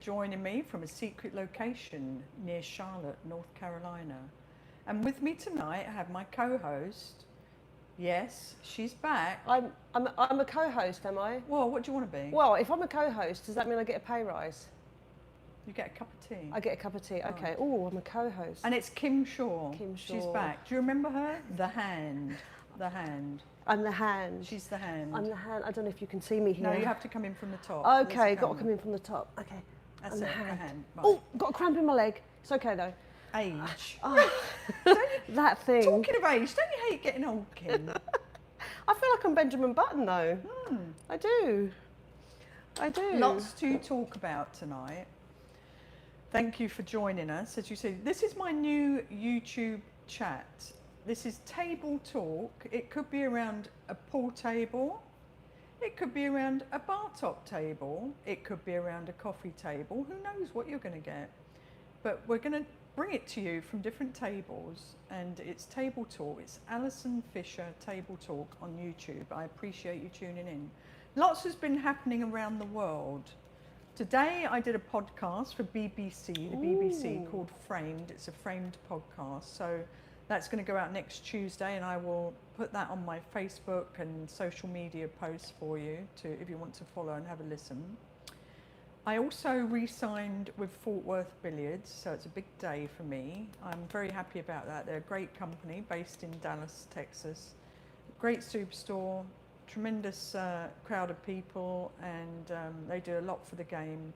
joining me from a secret location near Charlotte, North Carolina. And with me tonight, I have my co-host. Yes, she's back. I'm a co-host, am I? Well, what do you want to be? Well, if I'm a co-host, does that mean I get a pay rise? You get a cup of tea. I get a cup of tea. Right. Okay. Oh, I'm a co-host. And it's Kim Shaw. Kim She's Shaw. back. Do you remember her? The hand. The hand. I'm the hand. She's the hand. I'm the hand. I don't know if you can see me here. No, you have to come in from the top. Okay, got to come in from the top. Okay. That's I'm it, the hand. the hand. Right. Oh, got a cramp in my leg. It's okay though. Age. Oh, that thing. Talking of age, don't you hate getting old, Kim? I feel like I'm Benjamin Button though. I do. I do. Lots to talk about tonight. Thank you for joining us. As you see, this is my new YouTube chat. This is table talk. It could be around a pool table. It could be around a bar top table. It could be around a coffee table. Who knows what you're going to get? But we're going to bring it to you from different tables, and it's table talk. It's Allison Fisher Table Talk on YouTube. I appreciate you tuning in. Lots has been happening around the world. Today I did a podcast for BBC, the BBC, called Framed. It's a framed podcast. So that's going to go out next Tuesday, and I will put that on my Facebook and social media posts for you if you want to follow and have a listen. I also re-signed with Fort Worth Billiards, so it's a big day for me. I'm very happy about that. They're a great company based in Dallas, Texas. Great superstore, tremendous crowd of people, and they do a lot for the game.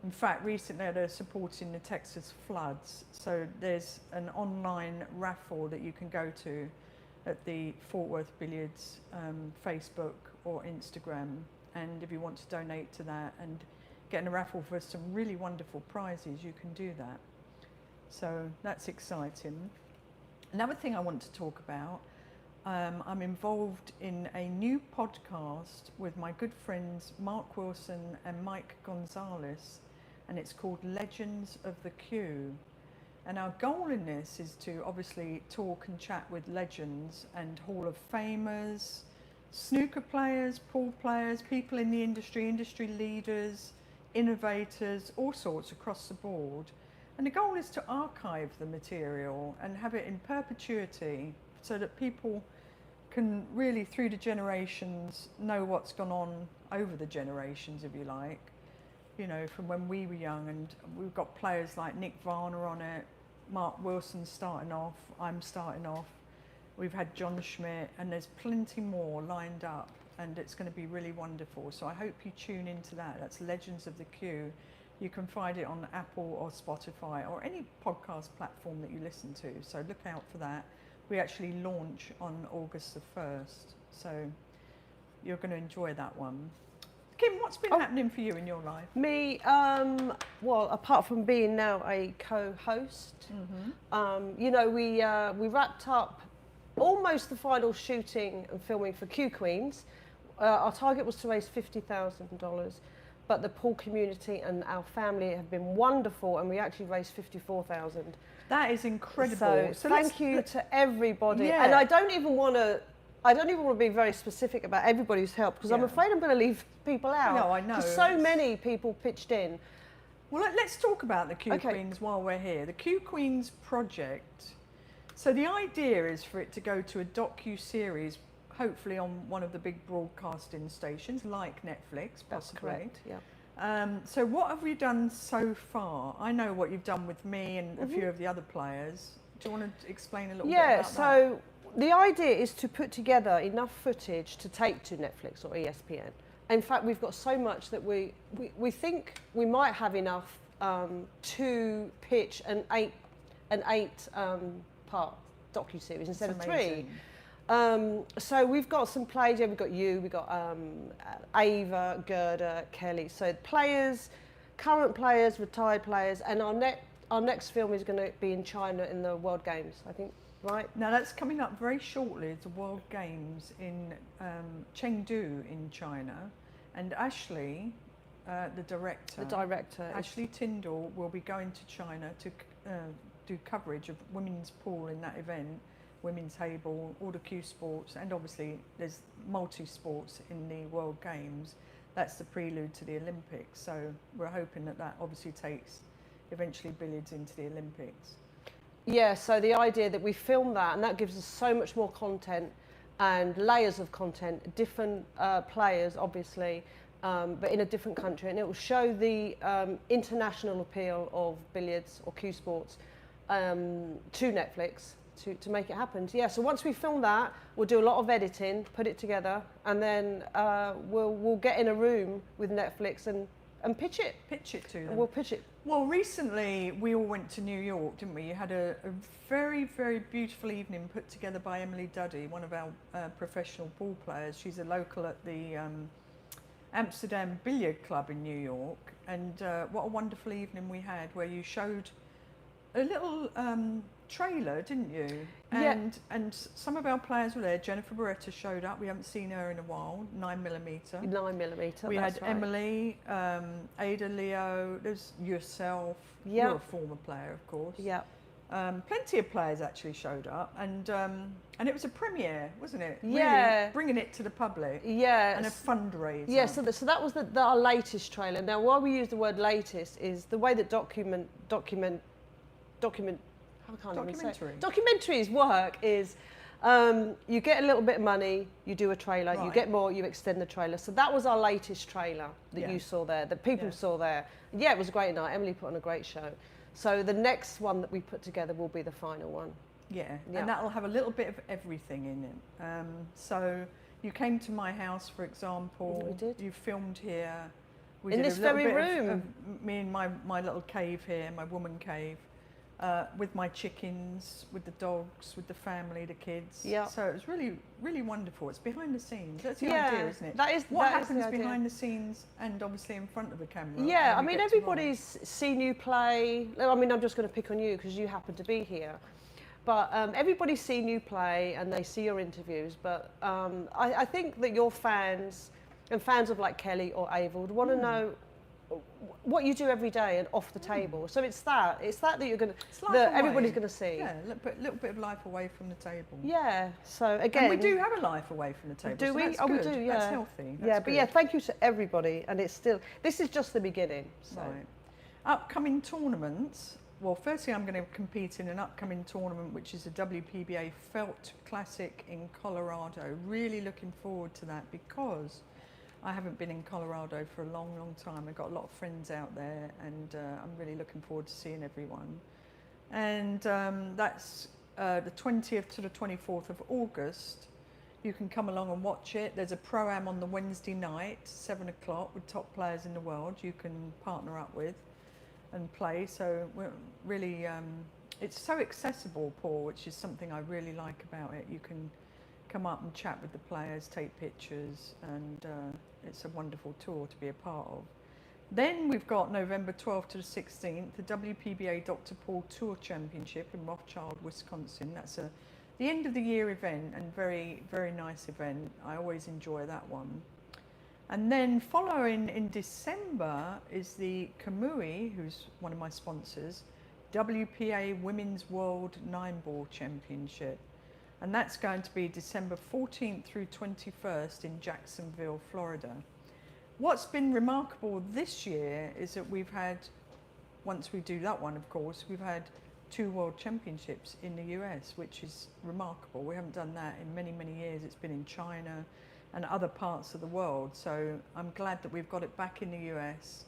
In fact, recently they're supporting the Texas floods, so there's an online raffle that you can go to at the Fort Worth Billiards Facebook or Instagram, and if you want to donate to that and get in a raffle for some really wonderful prizes, you can do that. So that's exciting. Another thing I want to talk about, I'm involved in a new podcast with my good friends Mark Wilson and Mike Gonzalez, and it's called Legends of the Q. And our goal in this is to obviously talk and chat with legends and Hall of Famers, snooker players, pool players, people in the industry leaders, innovators, all sorts across the board. And the goal is to archive the material and have it in perpetuity so that people can really, through the generations, know what's gone on over the generations, if you like. You know, from when we were young, and we've got players like Nick Varner on it, Mark Wilson starting off, I'm starting off. We've had John Schmidt, and there's plenty more lined up, and it's going to be really wonderful. So I hope you tune into that. That's Legends of the Q. You can find it on Apple or Spotify or any podcast platform that you listen to. So look out for that. We actually launch on August the 1st. So you're going to enjoy that one. Kim, what's been happening for you in your life? Me, well, apart from being now a co-host, you know, we wrapped up almost the final shooting and filming for Q Queens. Our target was to raise $50,000, but the pool community and our family have been wonderful, and we actually raised $54,000. That is incredible. So thank you to everybody. Yeah. And I don't even want to be very specific about everybody who's helped, because I'm afraid I'm going to leave people out. No, I know. Because so many people pitched in. Well, let's talk about the Q Queens while we're here. The Q Queens project. So the idea is for it to go to a docu-series, hopefully on one of the big broadcasting stations like Netflix, possibly. That's correct, yeah. So what have we done so far? I know what you've done with me and a few of the other players. Do you want to explain a little bit about that? So the idea is to put together enough footage to take to Netflix or ESPN. In fact, we've got so much that we think we might have enough to pitch an eight part docu-series instead of 3. So we've got some players. Yeah, we've got you. We've got Ava, Gerda, Kelly. So players, current players, retired players, and our next film is going to be in China in the World Games, I think. Right. Now that's coming up very shortly. The World Games in Chengdu in China, and Ashley, the director, Ashley Tyndall, will be going to China to do coverage of women's pool in that event, women's table, all the Q sports, and obviously there's multi-sports in the World Games. that's the prelude to the Olympics. So we're hoping that that obviously takes eventually billiards into the Olympics. Yeah, so the idea that we film that, and that gives us so much more content and layers of content, different players obviously, but in a different country, and it will show the international appeal of billiards or cue sports to Netflix to make it happen. So, yeah, so once we film that, we'll do a lot of editing, put it together, and then we'll get in a room with Netflix and pitch it. Pitch it to them. And we'll pitch it. Well, recently we all went to New York, didn't we? You had a very, very beautiful evening put together by Emily Duddy, one of our professional ball players. She's a local at the Amsterdam Billiard Club in New York. And what a wonderful evening we had, where you showed a little trailer, didn't you? And some of our players were there. Jennifer Beretta showed up. We haven't seen her in a while. 9mm. 9mm. We had right. Emily, Ada, Leo. There's yourself. Yeah. You're a former player, of course. Yeah. Plenty of players actually showed up, and it was a premiere, wasn't it? Yeah. Really bringing it to the public. Yeah. And a fundraiser. Yeah. So that was our latest trailer. Now, why we use the word latest is the way that documentaries work is you get a little bit of money, you do a trailer, Right. you get more, you extend the trailer. So that was our latest trailer that you saw there, that people saw there. Yeah, it was a great night. Emily put on a great show. So the next one that we put together will be the final one. Yeah, and that'll have a little bit of everything in it. So you came to my house, for example. We did. You filmed here. We In did this a little very bit room. of me and my little cave here, my woman cave. With my chickens, with the dogs, with the family, the kids. Yeah. So it was really, really wonderful. It's behind the scenes. That's the idea, isn't it? That is What that is the happens idea. behind the scenes and obviously in front of the camera. Yeah, I and we mean, get to everybody's seen you play. I mean, I'm just going to pick on you because you happen to be here. But everybody's seen you play and they see your interviews. But I think that your fans and fans of like Kelly or Ava would want to know what you do every day and off the table. So it's that you're going to, that everybody's going to see. Yeah, a little bit of life away from the table. Yeah. So again, and we do have a life away from the table. Do so we? That's Oh, we good. do. Yeah. That's healthy. That's yeah, but good. yeah, thank you to everybody. And this is just the beginning. So. Right. Upcoming tournaments. Well, firstly, I'm going to compete in an upcoming tournament, which is the WPBA Felt Classic in Colorado. Really looking forward to that because I haven't been in Colorado for a long, long time. I've got a lot of friends out there, and I'm really looking forward to seeing everyone. And that's the 20th to the 24th of August. You can come along and watch it. There's a pro-am on the Wednesday night, 7 o'clock, with top players in the world you can partner up with and play. So we're really, it's so accessible, Paul, which is something I really like about it. You can come up and chat with the players, take pictures, and it's a wonderful tour to be a part of. Then we've got November 12th to the 16th, the WPBA Dr. Paul Tour Championship in Rothschild, Wisconsin. That's the end of the year event, and very, very nice event. I always enjoy that one. And then following in December is the Kamui, who's one of my sponsors, WPA Women's World 9-Ball Championship. And that's going to be December 14th through 21st in Jacksonville, Florida. What's been remarkable this year is that we've had, once we do that one, of course, we've had 2 World Championships in the US, which is remarkable. We haven't done that in many, many years. It's been in China and other parts of the world. So I'm glad that we've got it back in the US.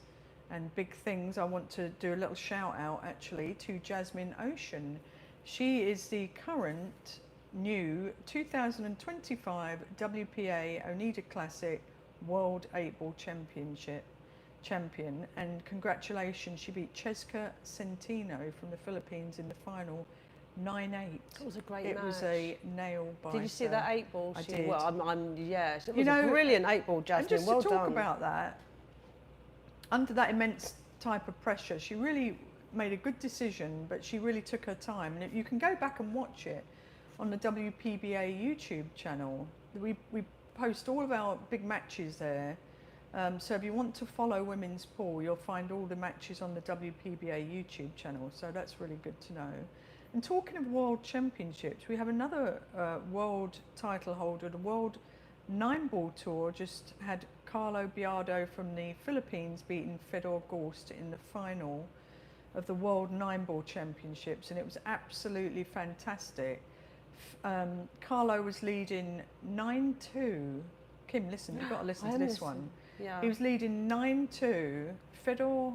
And big things, I want to do a little shout out actually to Jasmine Ocean. She is the current new 2025 WPA Oneida Classic World 8-Ball champion, and congratulations, she beat Cheska Centino from the Philippines in the final 9-8. It was a great match. It was a nail biter. Did you see that 8-ball? I did. Well, yes, it was a brilliant 8-ball, Jasmine. And just well to talk done. about that, under that immense type of pressure, she really made a good decision, but she really took her time. And you can go back and watch it on the WPBA YouTube channel. We post all of our big matches there. So if you want to follow Women's Pool, you'll find all the matches on the WPBA YouTube channel. So that's really good to know. And talking of World Championships, we have another world title holder. The World 9-Ball Tour just had Carlo Biardo from the Philippines beating Fedor Gorst in the final of the World 9-Ball Championships, and it was absolutely fantastic. Carlo was leading 9-2. Kim, listen, you've got to listen to this one. Yeah. He was leading 9-2. Fedor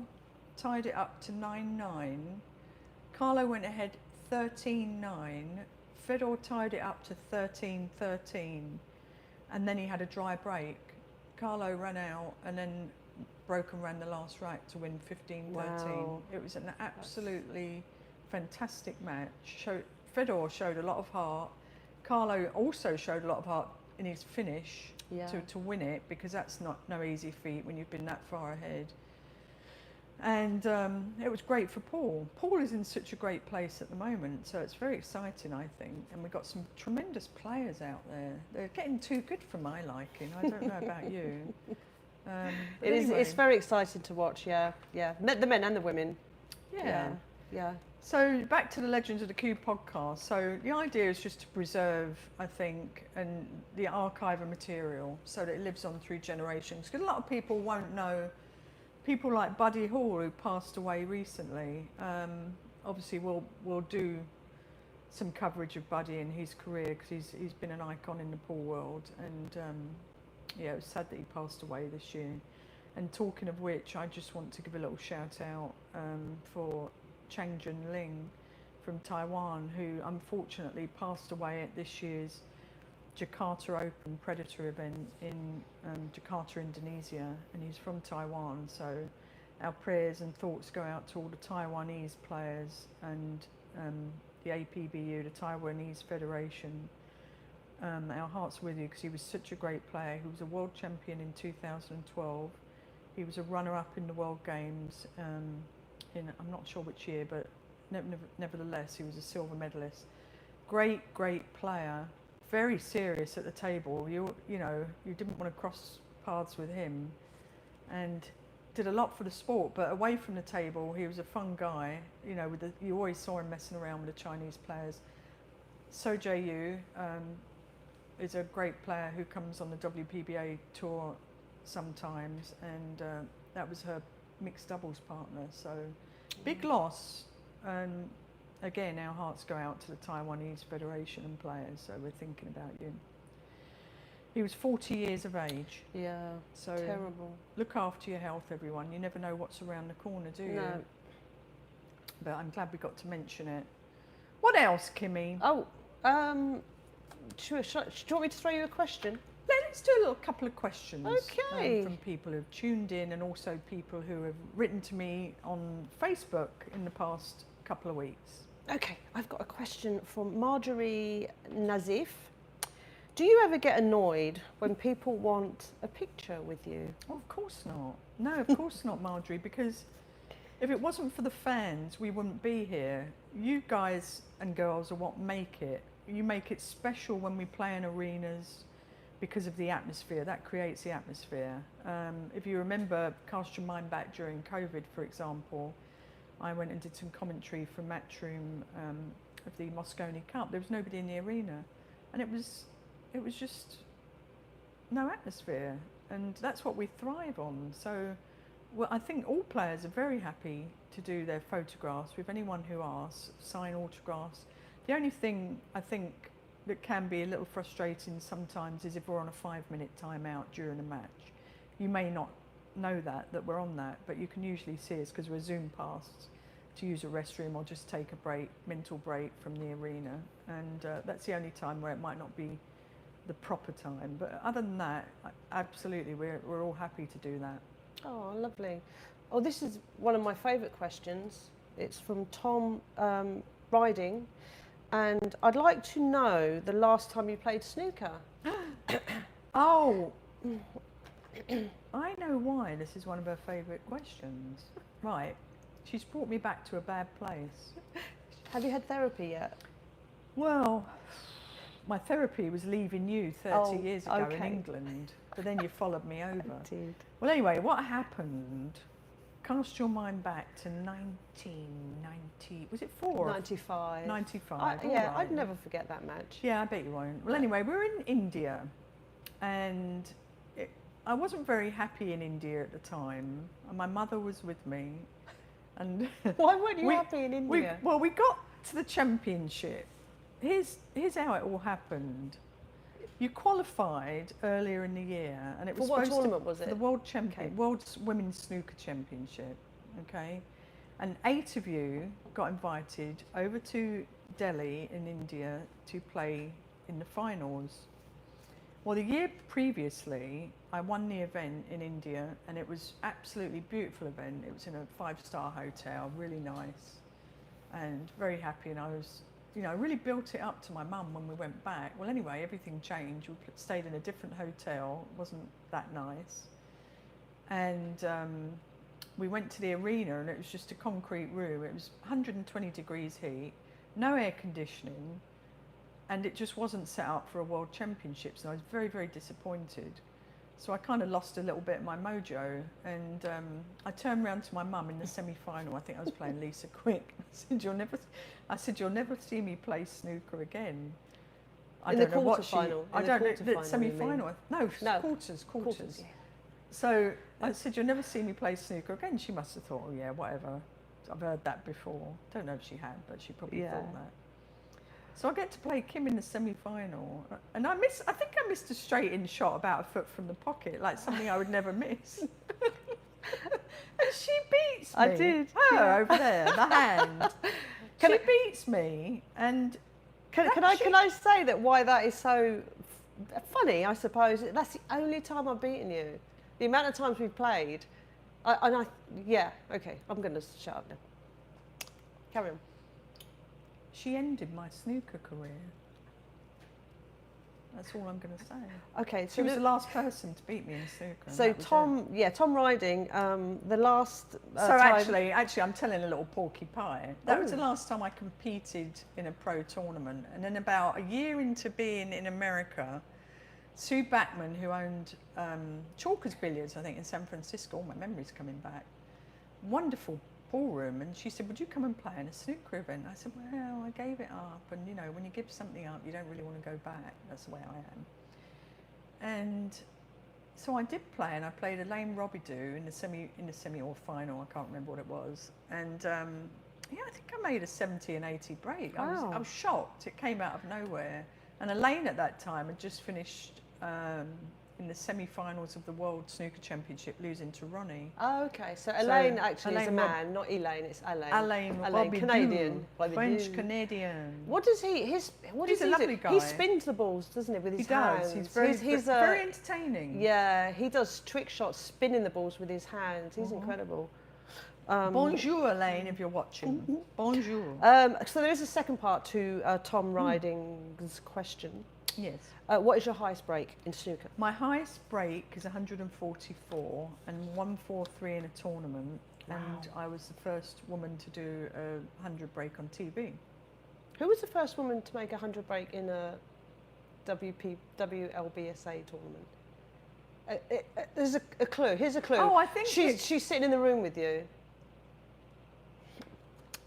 tied it up to 9-9. Carlo went ahead 13-9. Fedor tied it up to 13-13. And then he had a dry break. Carlo ran out and then broke and ran the last rack to win 15-13. Wow. It was an absolutely fantastic match. Fedor showed a lot of heart. Carlo also showed a lot of heart in his finish to win it, because that's no easy feat when you've been that far ahead. And it was great for Paul. Paul is in such a great place at the moment, so it's very exciting, I think. And we've got some tremendous players out there. They're getting too good for my liking. I don't know about you. It's very exciting to watch, yeah. The men and the women. Yeah. So back to the Legends of the Cube podcast. So the idea is just to preserve, I think, and the archive of material so that it lives on through generations. Because a lot of people won't know. People like Buddy Hall, who passed away recently. Obviously, we'll do some coverage of Buddy and his career, because he's been an icon in the pool world. And it was sad that he passed away this year. And talking of which, I just want to give a little shout out for Chang Jun Ling from Taiwan, who unfortunately passed away at this year's Jakarta Open Predator event in Jakarta, Indonesia, and he's from Taiwan. So our prayers and thoughts go out to all the Taiwanese players and the APBU, the Taiwanese Federation. Our hearts with you, because he was such a great player. He was a world champion in 2012. He was a runner-up in the World Games in, I'm not sure which year, but nevertheless, he was a silver medalist. Great player. Very serious at the table. You didn't want to cross paths with him, and did a lot for the sport. But away from the table, he was a fun guy. You always saw him messing around with the Chinese players. So Jae-yu is a great player who comes on the WPBA tour sometimes, and that was her mixed doubles partner. So big loss. Again, our hearts go out to the Taiwanese Federation and players, so we're thinking about you. He was 40 years of age. Yeah, so terrible. Look after your health, everyone. You never know what's around the corner, do you? No. But I'm glad we got to mention it. What else, Kimmy? Oh, do you want me to throw you a question? Let's do a couple of questions. Okay. From people who've tuned in, and also people who have written to me on Facebook in the past couple of weeks. Okay, I've got a question from Marjorie Nazif. Do you ever get annoyed when people want a picture with you? Oh, of course not. No, of course not, Marjorie, because if it wasn't for the fans, we wouldn't be here. You guys and girls are what make it. You make it special when we play in arenas because of the atmosphere. That creates the atmosphere. If you remember, cast your mind back during COVID, for example, I went and did some commentary from Matchroom of the Moscone Cup. There was nobody in the arena, and it was just no atmosphere, and that's what we thrive on. So, well, I think all players are very happy to do their photographs with anyone who asks, sign autographs. The only thing I think that can be a little frustrating sometimes is if we're on a 5-minute timeout during a match. You may not know that we're on that, but you can usually see us because we're Zoom past to use a restroom or just take a mental break from the arena, and that's the only time where it might not be the proper time. But other than that, absolutely, we're all happy to do that. Oh, lovely. Oh, this is one of my favourite questions. It's from Tom Riding, and I'd like to know the last time you played snooker. Oh, I know why this is one of her favourite questions. Right, she's brought me back to a bad place. Have you had therapy yet? Well, my therapy was leaving you 30 years ago in England, but then you followed me over. I did. Well, anyway, what happened? Cast your mind back to 1990. Was it 4? 95. 95. Yeah, right. I'd never forget that match. Yeah, I bet you won't. Well, anyway, we were in India, and I wasn't very happy in India at the time, and my mother was with me. And Why weren't you happy in India? we got to the championship. Here's how it all happened. You qualified earlier in the year, and it was For what supposed tournament to, was it? for the World Women's Snooker Championship. Okay, and 8 of you got invited over to Delhi in India to play in the finals. Well, the year previously, I won the event in India, and it was absolutely beautiful event. It was in a 5-star hotel, really nice, and very happy. And I was, I really built it up to my mum when we went back. Well, anyway, everything changed. We stayed in a different hotel. It wasn't that nice, and we went to the arena, and it was just a concrete room. It was 120 degrees heat, no air conditioning. And it just wasn't set up for a world championships, and I was very, very disappointed. So I kind of lost a little bit of my mojo, and I turned around to my mum in the semi-final. I think I was playing Lisa Quick. I said, you'll never see me play snooker again. I don't know what final. I don't know the semi-final. No, quarters. Yeah. So I said, you'll never see me play snooker again. She must have thought, oh yeah, whatever. I've heard that before. Don't know if she had, but she probably thought that. So I get to play Kim in the semi-final, and I think I missed a straight-in shot about a foot from the pocket, like something I would never miss. And she beats me. I did. Her over there, the hand. She beats me, and can I say that why that is so funny? I suppose that's the only time I've beaten you. The amount of times we've played, I'm going to shut up now. Carry on. She ended my snooker career. That's all I'm going to say. Okay, so she was the last person to beat me in snooker. So Tom Riding, the last. Actually, I'm telling a little porky pie. That was the last time I competed in a pro tournament, and then about a year into being in America, Sue Backman, who owned Chalkers Billiards, I think in San Francisco, all my memories coming back. Wonderful ballroom, and she said, would you come and play in a snooker event? I said, well, I gave it up, and when you give something up, you don't really want to go back. That's the way I am. And so I did play, and I played Elaine Robidoux in the semi or final. I can't remember what it was, and I think I made a 70 and 80 break. Wow. I was shocked. It came out of nowhere, and Elaine at that time had just finished in the semi-finals of the World Snooker Championship, losing to Ronnie. Oh, okay. So Elaine actually is a man, not Elaine. It's Elaine. Elaine, Canadian, French Canadian. What does he? He's a lovely guy. He spins the balls, doesn't he, with his hands? He's very entertaining. Yeah, he does trick shots, spinning the balls with his hands. He's incredible. Bonjour, Elaine, if you're watching. Bonjour. So there is a second part to Tom Riding's question. Yes. What is your highest break in snooker? My highest break is 144 and 143 in a tournament. Wow. And I was the first woman to do a 100 break on TV. Who was the first woman to make a 100 break in a WLBSA tournament? There's a clue. Here's a clue. Oh, I think she's sitting in the room with you.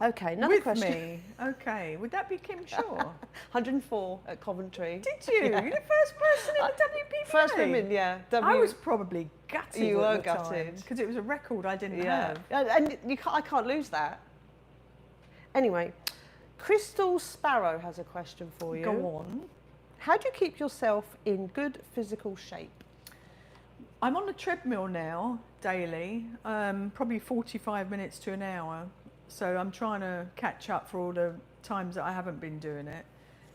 Okay, another question. With me? Okay, would that be Kim Shaw? 104 at Coventry. Did you? Yeah. You're the first person in the WPBA? First woman, yeah. I was probably gutted. You were gutted. Because it was a record I didn't have. And I can't lose that. Anyway, Crystal Sparrow has a question for you. Go on. How do you keep yourself in good physical shape? I'm on the treadmill now, daily, probably 45 minutes to an hour. So I'm trying to catch up for all the times that I haven't been doing it,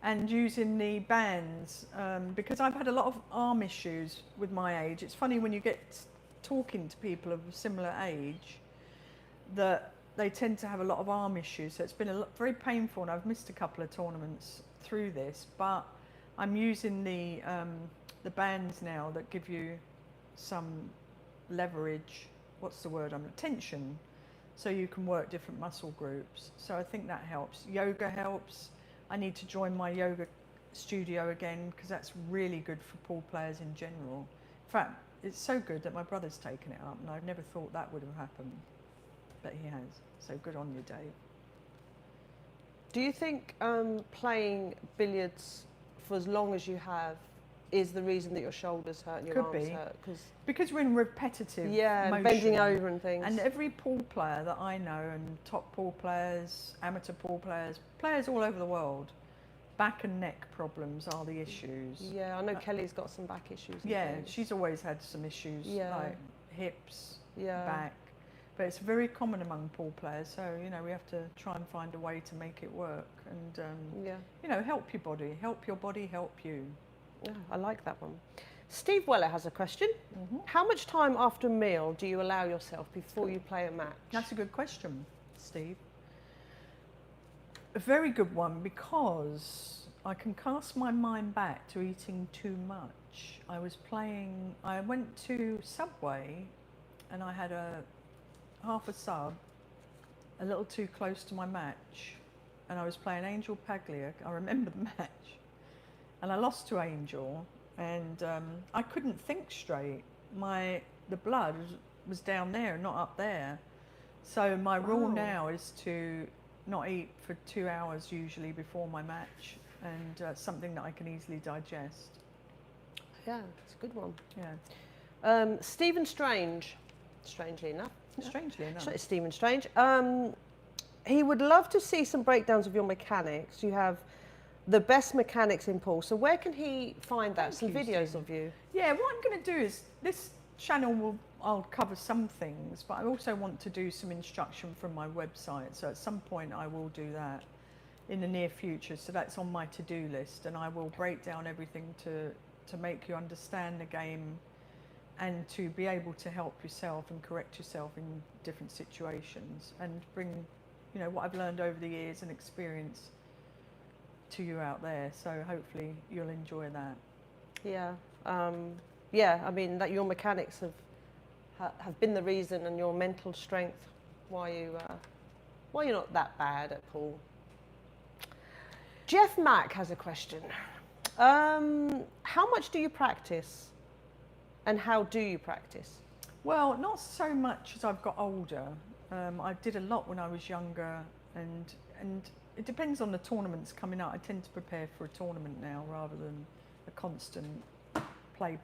and using the bands because I've had a lot of arm issues with my age. It's funny when you get talking to people of a similar age that they tend to have a lot of arm issues. So it's been very painful, and I've missed a couple of tournaments through this. But I'm using the bands now that give you some leverage. What's the word? Tension. So you can work different muscle groups. So I think that helps. Yoga helps. I need to join my yoga studio again because that's really good for pool players in general. In fact, it's so good that my brother's taken it up, and I've never thought that would have happened, but he has. So good on you, Dave. Do you think playing billiards for as long as you have is the reason that your shoulders hurt and your Could arms be. hurt. Because we're in repetitive Yeah, motion. bending over and things. And every pool player that I know, and top pool players, amateur pool players, players all over the world, back and neck problems are the issues. Yeah, I know Kelly's got some back issues. And Yeah, things. she's always had some issues like hips, back. But it's very common among pool players, so you know we have to try and find a way to make it work, and you know, help your body, help you. Yeah, I like that one. Steve Weller has a question. How much time after a meal do you allow yourself before you play a match? That's a good question, Steve. A very good one, because I can cast my mind back to eating too much. I went to Subway and I had half a sub, a little too close to my match, and I was playing Angel Paglia. I remember the match, and I lost to Angel, and I couldn't think straight. The blood was down there and not up there. So my rule now is to not eat for 2 hours usually before my match, and something that I can easily digest. Yeah, it's a good one. Yeah. Stephen Strange, strangely enough. Strangely enough. It's Stephen Strange. He would love to see some breakdowns of your mechanics. You have the best mechanics in pool. So where can he find that? Some videos of you? Yeah, what I'm going to do is, this channel I'll cover some things, but I also want to do some instruction from my website. So at some point I will do that in the near future. So that's on my to-do list, and I will break down everything to make you understand the game, and to be able to help yourself and correct yourself in different situations, and bring, you know, what I've learned over the years and experience to you out there. So hopefully you'll enjoy that. Yeah, yeah. I mean, that your mechanics have been the reason, and your mental strength why you're not that bad at pool. Jeff Mack has a question. How much do you practice? And how do you practice? Well, not so much as I've got older. I did a lot when I was younger, and it depends on the tournaments coming up. I tend to prepare for a tournament now rather than a constant play.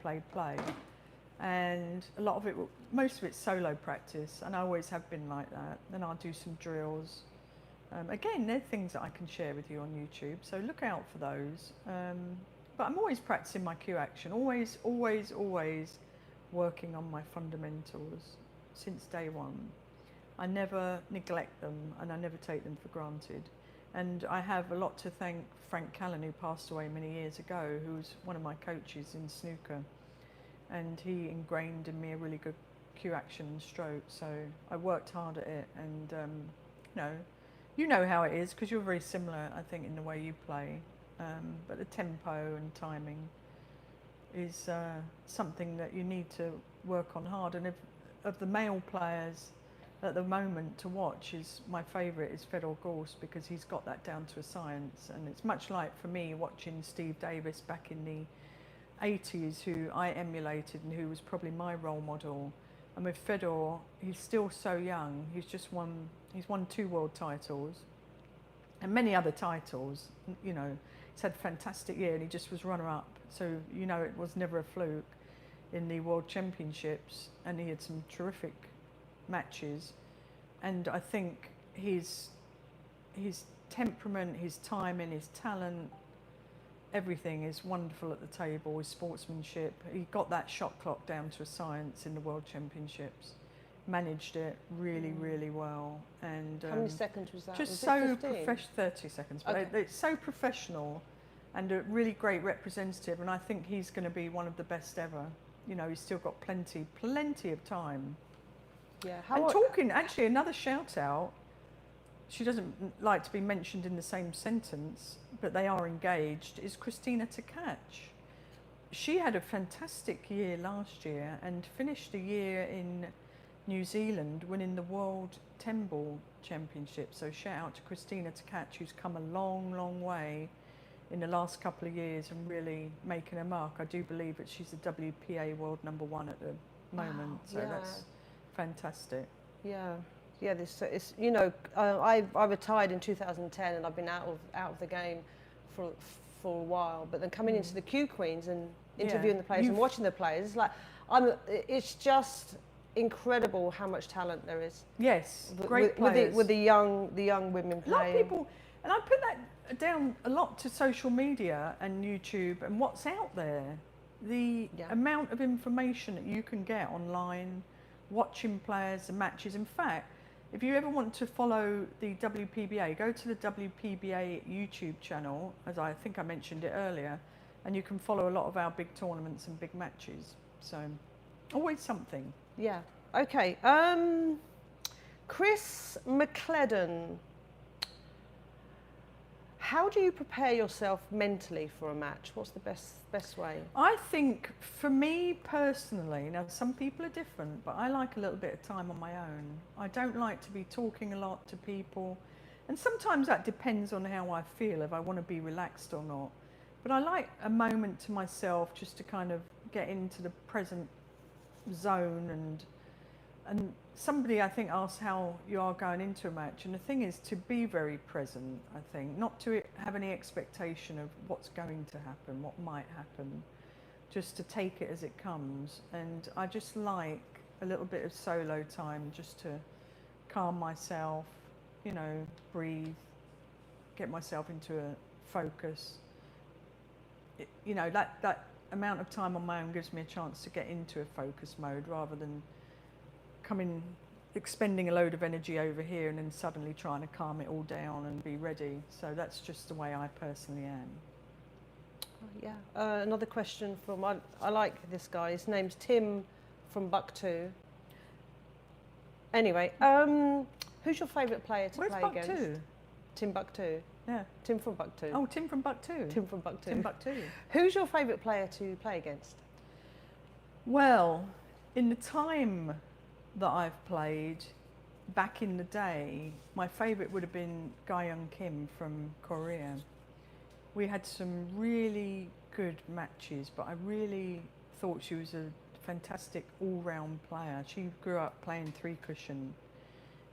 And a lot of it, most of it's solo practice, and I always have been like that. Then I'll do some drills. Again, they're things that I can share with you on YouTube, so look out for those. But I'm always practicing my cue action, always working on my fundamentals since day one. I never neglect them, and I never take them for granted. And I have a lot to thank Frank Callan, who passed away many years ago, who was one of my coaches in snooker. And he ingrained in me a really good cue action and stroke. So I worked hard at it, and you know how it is, because you're very similar, I think, in the way you play. But the tempo and timing is something that you need to work on hard. And of the male players at the moment to watch, is my favourite is Fedor Gorst, because he's got that down to a science. And it's much like, for me, watching Steve Davis back in the 80s, who I emulated and who was probably my role model. And with Fedor, he's still so young. He's won 2 world titles and many other titles. You know, he's had a fantastic year, and he just was runner-up. So, you know, it was never a fluke in the World Championships, and he had some terrific matches. And I think his temperament, his timing, his talent, everything is wonderful at the table. His sportsmanship, he got that shot clock down to a science in the World Championships, managed it really well. And how many seconds was that? Just was so professional. 30 seconds, but okay. It's so professional and a really great representative, and I think he's going to be one of the best ever. You know, he's still got plenty of time. Yeah. Actually, another shout out, she doesn't like to be mentioned in the same sentence, but they are engaged, is Christina Tkach. She had a fantastic year last year and finished the year in New Zealand winning the World 10 Ball Championship. So shout out to Christina Tkach, who's come a long way in the last couple of years and really making a mark. I do believe that she's the WPA world #1 at the moment. So that's fantastic. Yeah. Yeah, it's you know, I retired in 2010, and I've been out of the game for a while. But then coming into the Q Queens, and interviewing the players and watching the players. It's like it's just incredible how much talent there is. Yes, great players. With the young women playing. A lot of people, and I put that down a lot to social media and YouTube and what's out there. The amount of information that you can get online, watching players and matches. In fact, if you ever want to follow the WPBA, go to the WPBA YouTube channel, as I think I mentioned it earlier, and you can follow a lot of our big tournaments and big matches. So, always something. Yeah. Okay. Chris McClellan. How do you prepare yourself mentally for a match? What's the best way? I think for me personally, now some people are different, but I like a little bit of time on my own. I don't like to be talking a lot to people, and sometimes that depends on how I feel, if I want to be relaxed or not. But I like a moment to myself just to kind of get into the present zone, and somebody I think asked how you are going into a match, and the thing is to be very present, I think, not to have any expectation of what's going to happen, what might happen, just to take it as it comes. And I just like a little bit of solo time just to calm myself, you know, breathe, get myself into a focus. You know, that amount of time on my own gives me a chance to get into a focus mode rather than expending a load of energy over here and then suddenly trying to calm it all down and be ready. So that's just the way I personally am. Yeah. Another question from, I like this guy. His name's Tim from Buck2. Anyway, who's your favourite player to play against? Where's Buck2? Tim Buck2. Yeah. Tim from Buck2. Oh, Tim from Buck2. Tim from Buck2. Tim Buck2. Who's your favourite player to play against? Well, in the time that I've played back in the day, my favourite would have been Ga-Young Kim from Korea. We had some really good matches, but I really thought she was a fantastic all-round player. She grew up playing three-cushion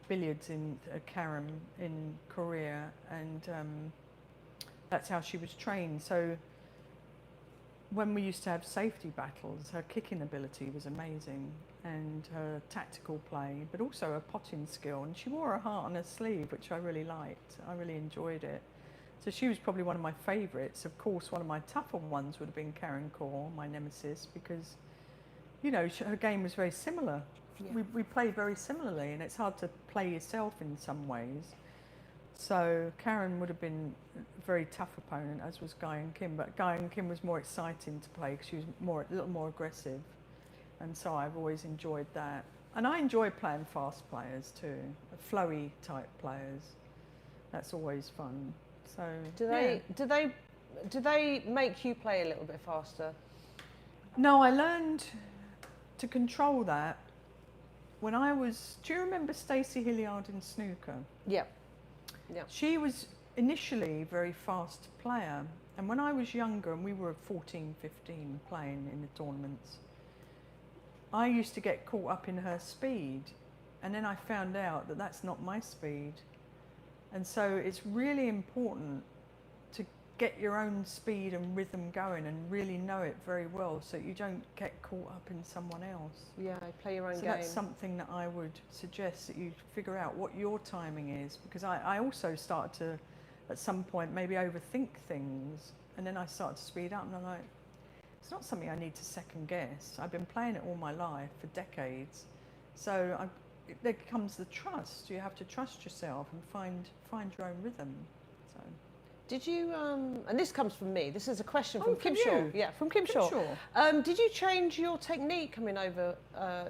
billiards in Karam in Korea, and that's how she was trained. So when we used to have safety battles, her kicking ability was amazing, and her tactical play, but also her potting skill. And she wore her heart on her sleeve, which I really liked. I really enjoyed it. So she was probably one of my favourites. Of course, one of my tougher ones would have been Karen Kaur, my nemesis, because, you know, her game was very similar. Yeah. We played very similarly, and it's hard to play yourself in some ways. So Karen would have been a very tough opponent, as was Ga-Young Kim. But Ga-Young Kim was more exciting to play because she was a little more aggressive. And so I've always enjoyed that. And I enjoy playing fast players too, flowy type players. That's always fun. So do they make you play a little bit faster? No, I learned to control that when I was. Do you remember Stacey Hilliard in snooker? Yeah. Yeah. She was initially a very fast player, and when I was younger and we were 14, 15 playing in the tournaments, I used to get caught up in her speed, and then I found out that that's not my speed. And so it's really important to get your own speed and rhythm going and really know it very well so you don't get caught up in someone else. Yeah, play your own game. So that's something that I would suggest, that you figure out what your timing is, because I also started to, at some point, maybe overthink things, and then I started to speed up, and I'm like, it's not something I need to second guess. I've been playing it all my life, for decades. So there comes the trust. You have to trust yourself and find your own rhythm. So. Did you, and this comes from me, this is a question from Kim Shaw. Yeah, from Kim Shaw. Shaw. Did you change your technique coming over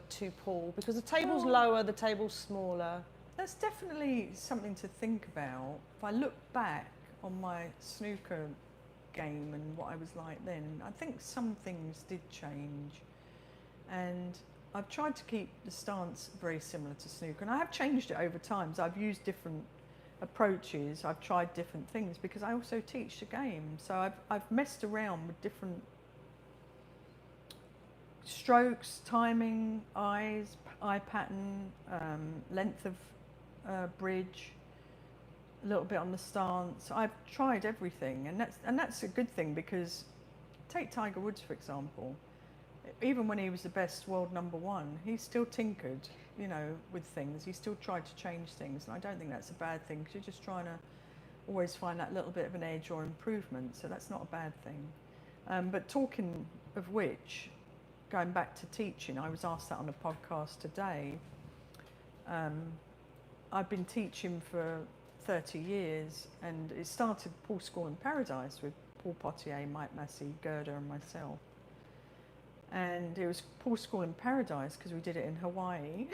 to Paul? Because the table's lower, the table's smaller. That's definitely something to think about. If I look back on my snooker game and what I was like then, I think some things did change. And I've tried to keep the stance very similar to snooker, and I have changed it over time. So I've used different approaches, I've tried different things, because I also teach the game. So I've messed around with different strokes, timing, eye pattern, length of bridge, a little bit on the stance. I've tried everything, and that's a good thing, because take Tiger Woods, for example. Even when he was the best world #1, he still tinkered, you know, with things. He still tried to change things. And I don't think that's a bad thing, because you're just trying to always find that little bit of an edge or improvement. So that's not a bad thing. But talking of which, going back to teaching, I was asked that on a podcast today. I've been teaching for 30 years, and it started Paul School in Paradise with Paul Potier, Mike Massey, Gerda and myself. And it was Paul School in Paradise because we did it in Hawaii.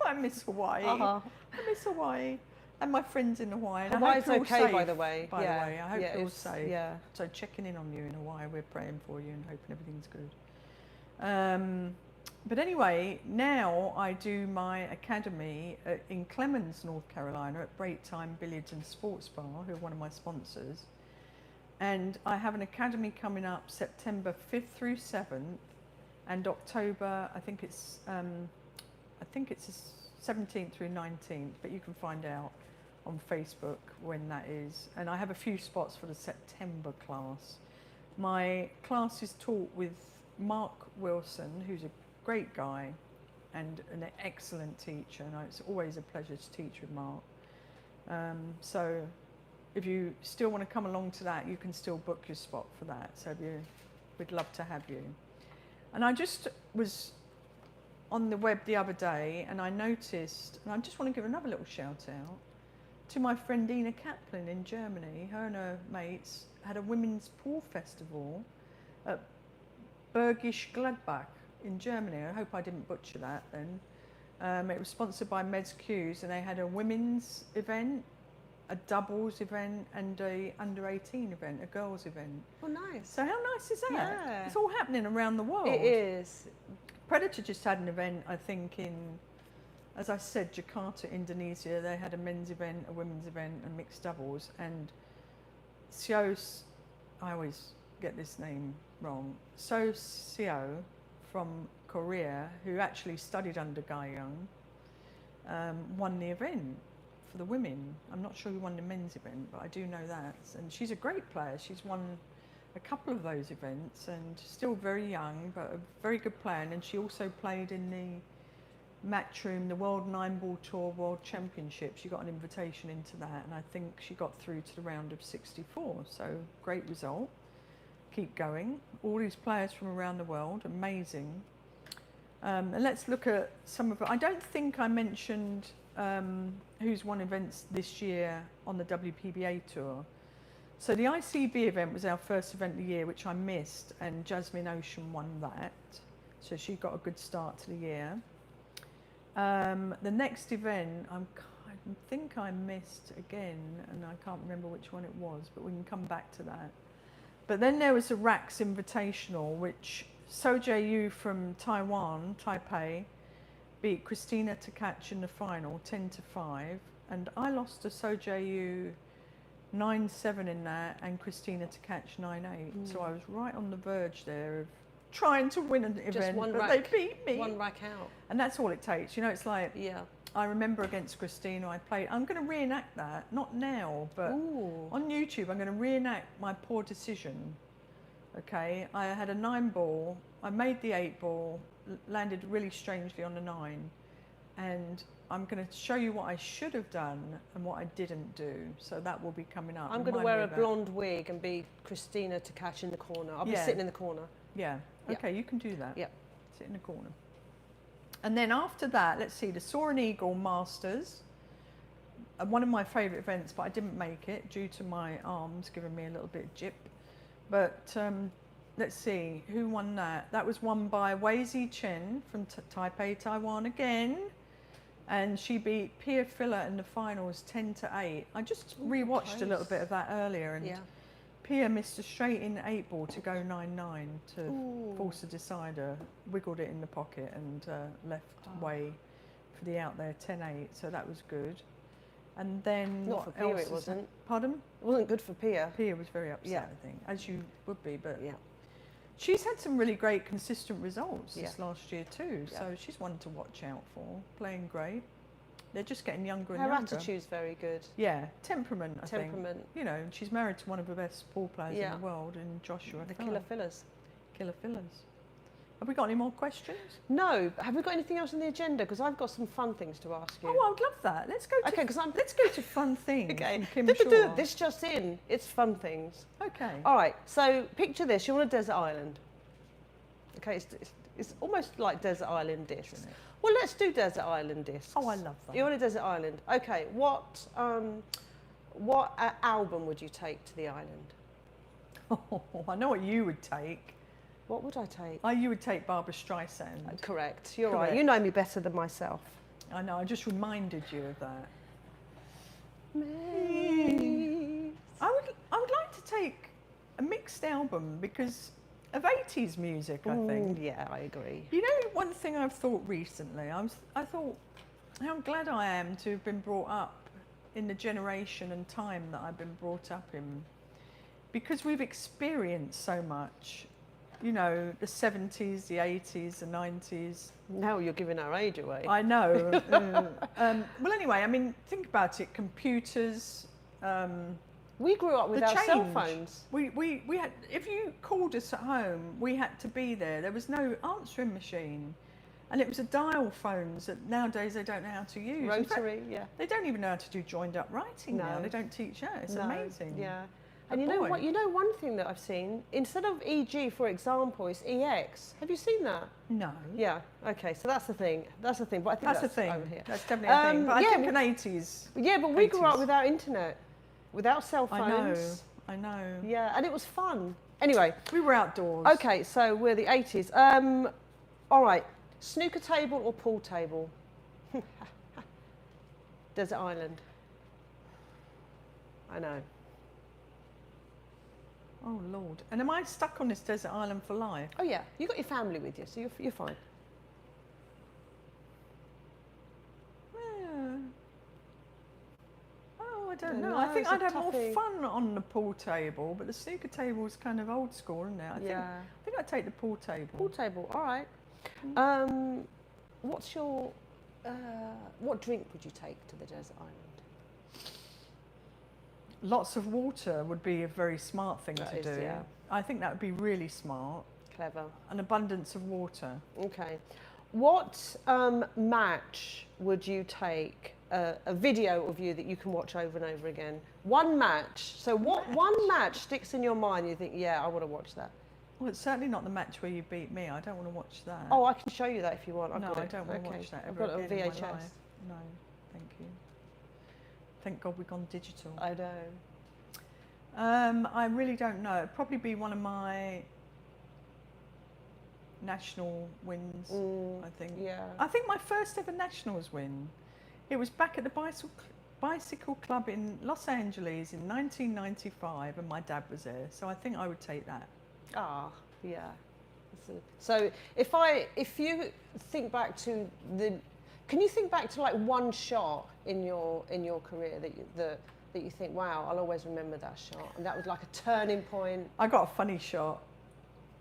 I miss Hawaii. I miss Hawaii. And my friends in Hawaii. And Hawaii's I hope you're all okay, safe, by the way. By the way, I hope you're all safe. Yeah. So checking in on you in Hawaii, we're praying for you and hoping everything's good. But anyway, now I do my academy in Clemens, North Carolina, at Break Time Billiards and Sports Bar, who are one of my sponsors. And I have an academy coming up September 5th through 7th, and October, I think it's the 17th through 19th, but you can find out on Facebook when that is. And I have a few spots for the September class. My class is taught with Mark Wilson, who's a great guy and an excellent teacher, and it's always a pleasure to teach with Mark. So if you still want to come along to that, you can still book your spot for that. So we'd love to have you. And I just was on the web the other day, and I noticed, and I just want to give another little shout out to my friend Ina Kaplan in Germany. Her and her mates had a women's pool festival at Bergisch Gladbach in Germany. I hope I didn't butcher that then. It was sponsored by Mezq's, and they had a women's event, a doubles event, and a under-18 event, a girls event. Oh, nice. So how nice is that? Yeah. It's all happening around the world. It is. Predator just had an event, I think, in, as I said, Jakarta, Indonesia. They had a men's event, a women's event, and mixed doubles. And Seo, I always get this name wrong, So Seo from Korea, who actually studied under Guy Young, won the event for the women. I'm not sure who won the men's event, but I do know that. And she's a great player. She's won a couple of those events, and still very young, but a very good player. And she also played in the Matchroom, the World 9-Ball Tour World Championship. She got an invitation into that, and I think she got through to the round of 64. So great result. Keep going. All these players from around the world, amazing. And let's look at some of it. I don't think I mentioned who's won events this year on the WPBA tour. So the ICB event was our first event of the year, which I missed, and Jasmine Ocean won that. So she got a good start to the year. The next event, I think I missed again, and I can't remember which one it was, but we can come back to that. But then there was a RACS Invitational, which So Jae-yu from Taiwan, Taipei, beat Christina Tkach in the final, 10-5. And I lost to So Jae-yu 9-7 in that, and Christina Tkach 9-8. So I was right on the verge there of trying to win an event, but they beat me. One rack out. And that's all it takes. You know, it's like, Yeah. I remember against Christina, I played, I'm going to reenact that, not now, but on YouTube, I'm going to reenact my poor decision. Okay, I had a 9-ball, I made the 8-ball, landed really strangely on the 9, and I'm going to show you what I should have done and what I didn't do. So that will be coming up. I'm going to wear a blonde wig and be Christina Tkach in the corner. I'll be sitting in the corner. Yeah, okay, you can do that. Yeah. Sit in the corner. And then after that, let's see, the Soaring Eagle Masters, one of my favourite events, but I didn't make it due to my arms giving me a little bit of jip. But let's see, who won that? That was won by Wei Zi Chen from Taipei, Taiwan again. And she beat Pia Filler in the finals 10-8. I just rewatched a little bit of that earlier, and Pia missed a straight in 8-ball to go 9-9 to force a decider, wiggled it in the pocket and left Wei for the out there 10-8, so that was good. And then Not for Pia, it wasn't. Pardon? It wasn't good for Pia. Pia was very upset, I think, as you would be, but yeah. She's had some really great consistent results this last year too, so she's one to watch out for, playing great. They're just getting younger and Her younger. attitude's very good. Yeah, temperament, I think. Temperament. You know, she's married to one of the best pool players in the world, in Joshua. The Killer Fillers. Killer Fillers. Have we got any more questions? No. Have we got anything else on the agenda? Because I've got some fun things to ask you. Oh, I would love that. Let's go to let's go to fun things. Okay. From Kim Shaw. This just in. It's fun things. Okay. All right. So picture this. You're on a desert island. Okay. It's almost like desert island discs. Isn't it? Well, let's do desert island discs. Oh, I love that. You're on a desert island. Okay. What album would you take to the island? Oh, I know what you would take. What would I take? Oh, you would take Barbara Streisand. Correct. You're Correct. right. You know me better than myself. I know. I just reminded you of that. I would like to take a mixed album because of 80s music, I think. Yeah, I agree. You know, one thing I've thought recently, I thought how glad I am to have been brought up in the generation and time that I've been brought up in, because we've experienced so much. You know, the 70s, the 80s, the 90s. Now you're giving our age away. I know. Well, anyway, I mean, think about it. Computers. We grew up with our cell phones. We had, if you called us at home, we had to be there. There was no answering machine. And it was a dial phones that nowadays they don't know how to use. Rotary, yeah. They don't even know how to do joined up writing now. They don't teach that. It's amazing. Yeah. And you know what? You know one thing that I've seen, instead of EG, for example, it's EX. Have you seen that? No. Yeah. Okay. So that's the thing. That's the thing. But I think that's a thing. over here. That's definitely a thing. But I think in 80s. Yeah, but we grew up without internet, without cell phones. I know. Yeah, and it was fun. Anyway. We were outdoors. Okay, so we're the 80s. All right. Snooker table or pool table? Desert island. I know. Oh, Lord. And am I stuck on this desert island for life? Oh, yeah. You've got your family with you, so you're fine. Yeah. Oh, I don't know. No, I think it's a I'd have more toughie. fun on the pool table, but the snooker table is kind of old school, isn't it? I think I'd take the pool table. Pool table, all right. What's your... what drink would you take to the desert island? Lots of water would be a very smart thing to do. Yeah. I think that would be really smart. Clever. An abundance of water. Okay. What match would you take, a video of you that you can watch over and over again? One match. So one match sticks in your mind, you think, yeah, I want to watch that. Well, it's certainly not the match where you beat me. I don't want to watch that. Oh, I can show you that if you want. No, I don't want to watch that I've ever got it on again in my VHS. life. No, thank you. Thank God we've gone digital. I know. I really don't know. It'd probably be one of my national wins, I think. Yeah. I think my first ever nationals win, it was back at the bicycle club in Los Angeles in 1995, and my dad was there. So I think I would take that. Ah, yeah. So if you think back to can you think back to like one shot in your career that you think, wow, I'll always remember that shot, and that was like a turning point? I got a funny shot,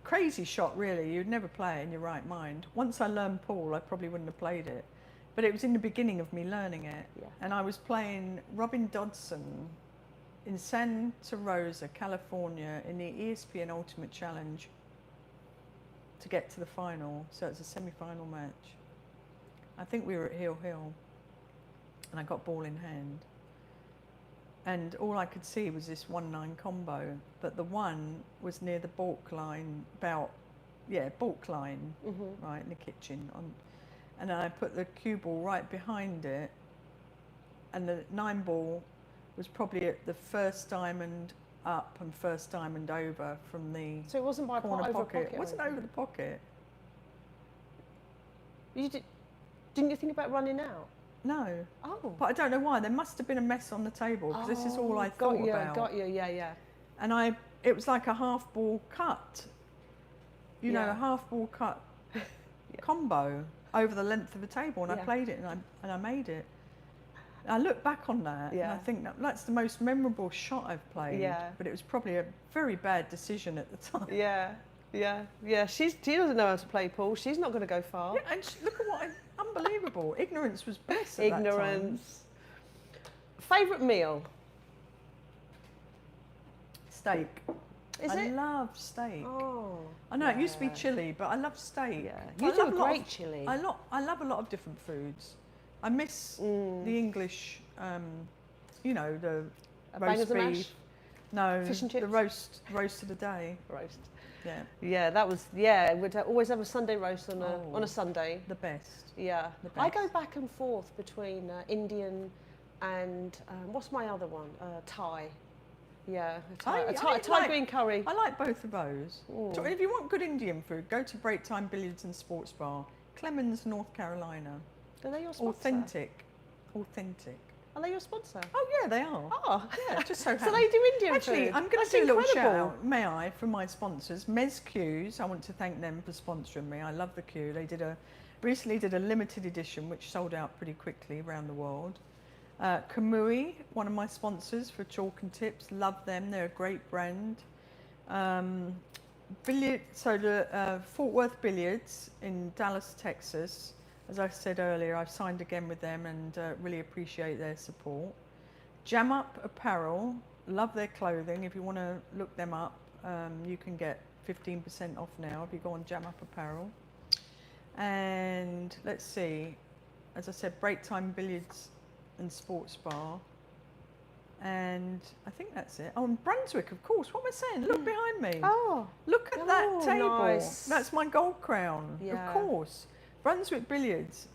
crazy shot really. You'd never play it in your right mind. Once I learned pool, I probably wouldn't have played it, but it was in the beginning of me learning it. Yeah. And I was playing Robin Dodson in Santa Rosa, California, in the ESPN Ultimate Challenge to get to the final. So it's a semi-final match. I think we were at Hill Hill, and I got ball in hand. And all I could see was this 1-9 combo, but the one was near the balk line, balk line, right in the kitchen. And then I put the cue ball right behind it, and the 9 ball was probably at the first diamond up and first diamond over from the So it wasn't by corner pocket. It wasn't over the pocket. Didn't you think about running out? No. Oh. But I don't know why. There must have been a mess on the table, because this is all I thought about. Got you, yeah. And it was like a half ball cut. You know, a half ball cut combo over the length of the table, and I played it and I made it. I look back on that and I think that's the most memorable shot I've played. Yeah. But it was probably a very bad decision at the time. Yeah. She doesn't know how to play pool. She's not going to go far. Yeah, and look at what I'm unbelievable. Ignorance was bliss at that time. Ignorance. Favourite meal? Steak. Is I it? love steak. Oh. I know it used to be yeah. chili, but I love steak. Yeah. But You I do a love lot great of- chili. I love a lot of different foods. I miss Mm. the English, you know, the Bangers roast and mash? beef. No, Fish and the chips? roast of the day. Roast. Yeah, Yeah, that was, yeah, we'd always have a Sunday roast on Oh. a Sunday. the best. Yeah. The I go best. back and forth between Indian and, what's my other one? Thai. Yeah, I Thai like- green curry. I like both of those. Mm. So if you want good Indian food, go to Break Time Billiards and Sports Bar, Clemens, North Carolina. Are they your sponsor? Authentic. Authentic. Are they your sponsor? Oh yeah, they are. Oh, Yeah, just so so happens. they do Indian Actually, food. I'm going That's to do a little shout incredible. out, may I, from my sponsors. Mez Q's, I want to thank them for sponsoring me. I love the Q. They recently did a limited edition which sold out pretty quickly around the world. Kamui, one of my sponsors for Chalk and Tips, love them. They're a great brand. Fort Worth Billiards in Dallas, Texas. As I said earlier, I've signed again with them and really appreciate their support. Jam Up Apparel, love their clothing. If you want to look them up, you can get 15% off now if you go on Jam Up Apparel. And let's see, as I said, Break Time Billiards and Sports Bar. And I think that's it. Oh, and Brunswick, of course. What am I saying? Look behind me. Oh, Look at that Oh, table. nice. That's my gold crown. Yeah. Of course. Brunswick Billiards,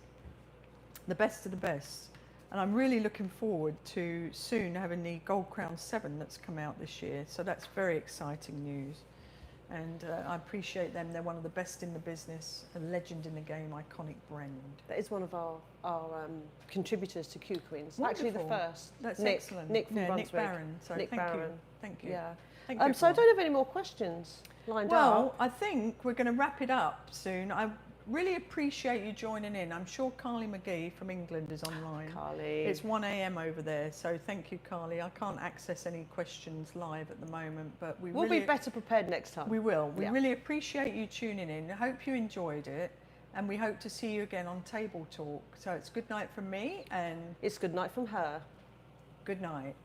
the best of the best. And I'm really looking forward to soon having the Gold Crown 7 that's come out this year. So that's very exciting news. And I appreciate them. They're one of the best in the business, a legend in the game, iconic brand. that is one of our contributors to Q Queens. Actually, the Wonderful. first. That's Nick, excellent. Nick from Nick Brunswick. Barron. So Nick thank you. Barron. Thank you. Yeah. Thank you, So I everyone. don't have any more questions lined Well, up. I think we're going to wrap it up soon. I really appreciate you joining in. I'm sure Carly McGee from England is online. Carly. It's 1 a.m. over there, so thank you, Carly. I can't access any questions live at the moment, but We'll really, be better prepared next time. We will. We Yeah. really appreciate you tuning in. I hope you enjoyed it, and we hope to see you again on Table Talk. So it's good night from me, and It's good night from her. good night.